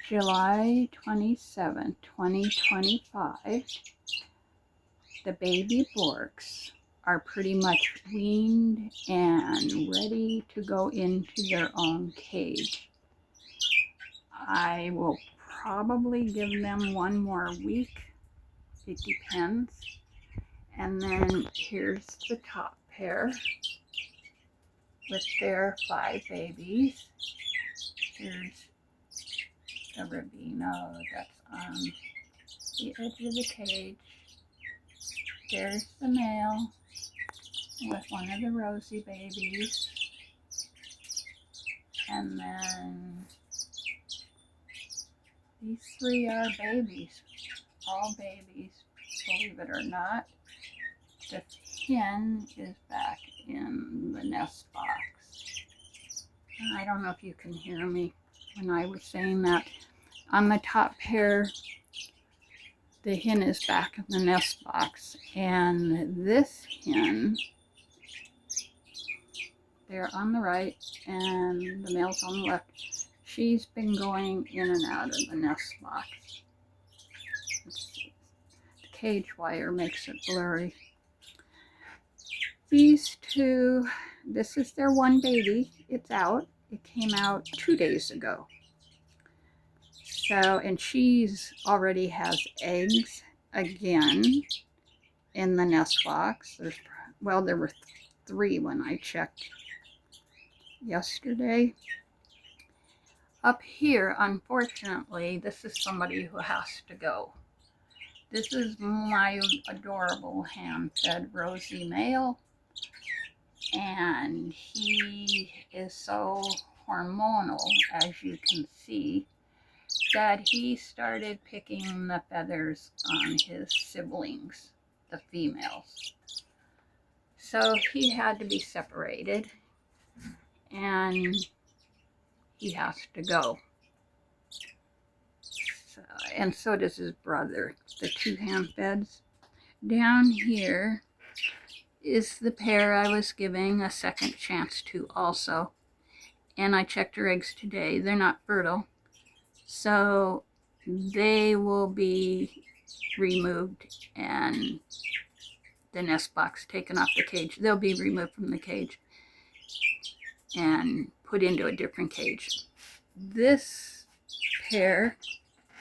July 27, 2025, the baby Bourkes are pretty much weaned and ready to go into their own cage. I will probably give them one more week. It depends. And then here's the top pair with their 5 babies. Here's the Rubino that's on the edge of the cage. There's the male with one of the rosy babies. And then these 3 are babies, all babies, believe it or not. The hen is back in the nest box. I don't know if you can hear me when I was saying that. On the top pair, the hen is back in the nest box, and this hen, they're on the right and the male's on the left. She's been going in and out of the nest box. The cage wire makes it blurry. These 2, this is their one baby. It's out. It came out 2 days ago. So, and she's already has eggs again in the nest box. There were 3 when I checked yesterday. Up here, unfortunately, this is somebody who has to go. This is my adorable hand-fed rosy male, and he is so hormonal, as you can see, that he started picking the feathers on his siblings, the females. So he had to be separated, and he has to go. And so does his brother, the 2 hand-feds. Down here is the pair I was giving a second chance to also. And I checked her eggs today. They're not fertile. So they will be removed and the nest box taken off the cage. They'll be removed from the cage and put into a different cage. This pair,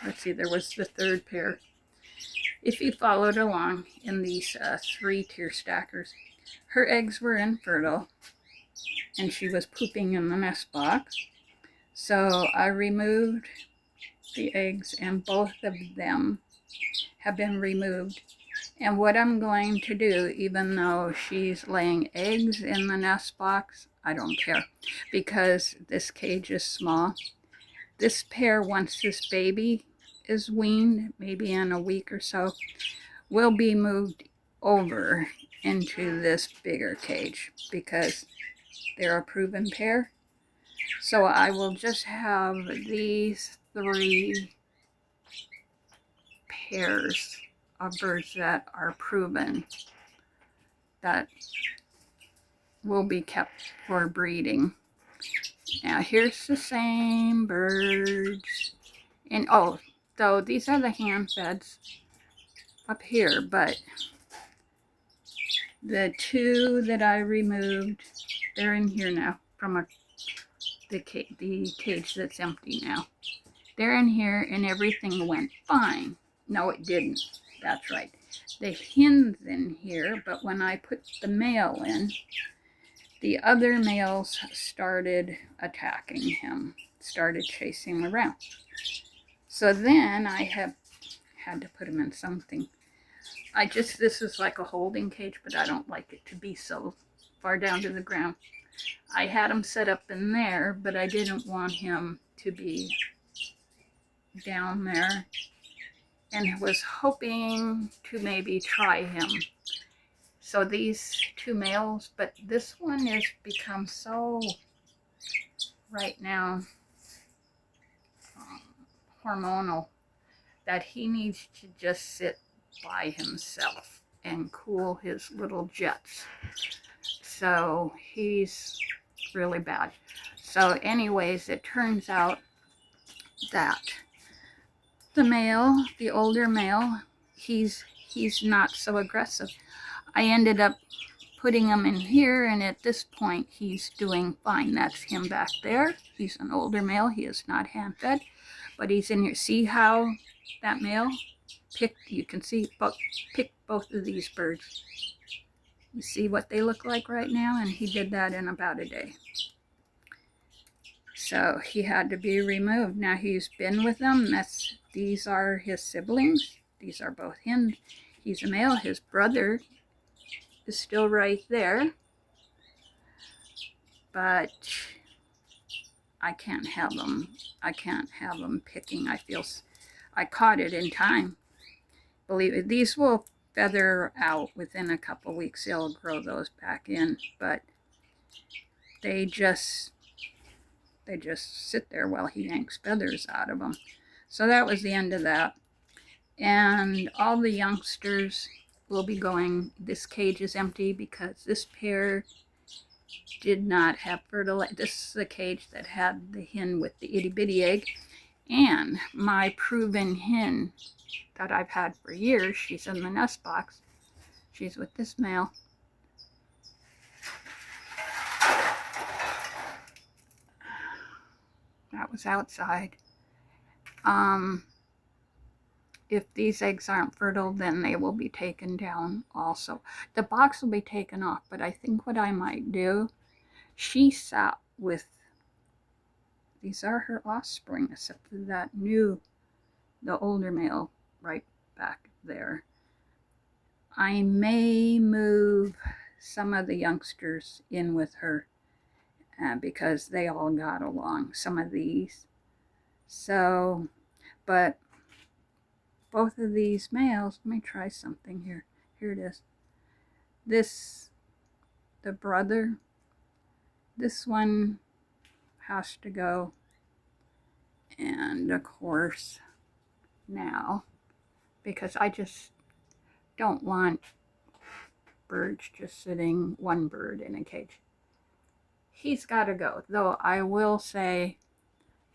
let's see, there was the 3rd pair. If you followed along in these 3 tier stackers, her eggs were infertile and she was pooping in the nest box. So I removed the eggs, and both of them have been removed. And what I'm going to do, even though she's laying eggs in the nest box, I don't care, because this cage is small. This pair, once this baby is weaned, maybe in a week or so, will be moved over into this bigger cage because they're a proven pair. So I will just have these 3 pairs of birds that are proven that will be kept for breeding. Now here's the same birds. And oh, so these are the hand-feds up here, but the 2 that I removed, they're in here now from the cage that's empty now. They're in here and everything went fine. No, it didn't. That's right. The hen's in here, but when I put the male in, the other males started attacking him, started chasing him around. So then I have had to put him in something. This is like a holding cage, but I don't like it to be so far down to the ground. I had him set up in there, but I didn't want him to be down there, and was hoping to maybe try him. So these 2 males, but this one has become so, right now, hormonal, that he needs to just sit by himself and cool his little jets. So he's really bad. So anyways, it turns out that the male, the older male, he's not so aggressive. I ended up putting him in here, and at this point he's doing fine. That's him back there. He's an older male. He is not hand fed, but he's in here. See how that male picked, you can see, picked both of these birds. You see what they look like right now, and he did that in about a day. So he had to be removed. Now he's been with them. These are his siblings. These are both hens. He's a male. His brother is still right there, but I can't have them. I can't have them picking. I caught it in time. Believe it. These will feather out within a couple weeks. They'll grow those back in, but they just sit there while he yanks feathers out of them. So that was the end of that. And all the youngsters will be going. This cage is empty because this pair did not have fertilization. This is the cage that had the hen with the itty bitty egg. And my proven hen that I've had for years, she's in the nest box. She's with this male. That was outside. If these eggs aren't fertile, then they will be taken down also. The box will be taken off, but I think what I might do, she sat with, these are her offspring, except for that the older male right back there. I may move some of the youngsters in with her because they all got along, some of these. So, but both of these males, let me try something here. Here it is. The brother, this one has to go. And of course, now, because I just don't want birds just sitting, one bird in a cage. He's got to go. Though I will say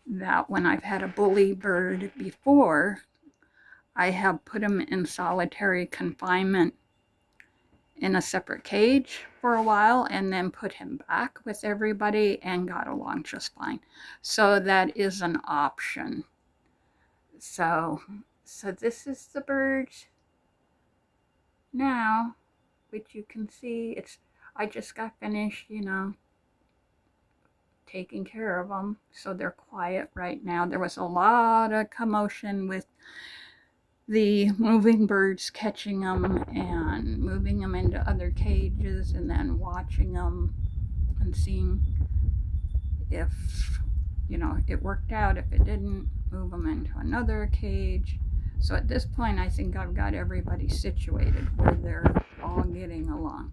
that when I've had a bully bird before, I have put him in solitary confinement in a separate cage for a while and then put him back with everybody and got along just fine. So that is an option. So this is the birds now, which you can see. I just got finished, taking care of them, so they're quiet right now. There was a lot of commotion with the moving birds catching them and moving them into other cages and then watching them and seeing if it worked out. If it didn't, move them into another cage. So at this point I think I've got everybody situated where they're all getting along.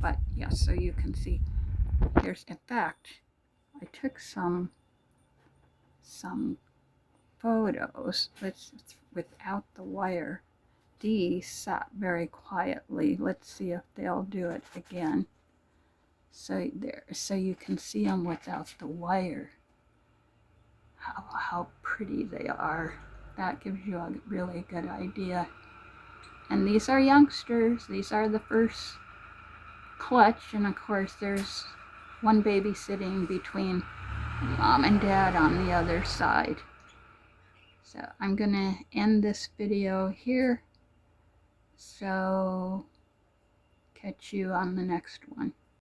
But yes, so you can see here's, in fact, I took some photos without the wire. These sat very quietly. Let's see if they'll do it again. So you can see them without the wire. How pretty they are. That gives you a really good idea. And these are youngsters. These are the first clutch, and of course there's one baby sitting between mom and dad on the other side. So I'm gonna end this video here. So catch you on the next one.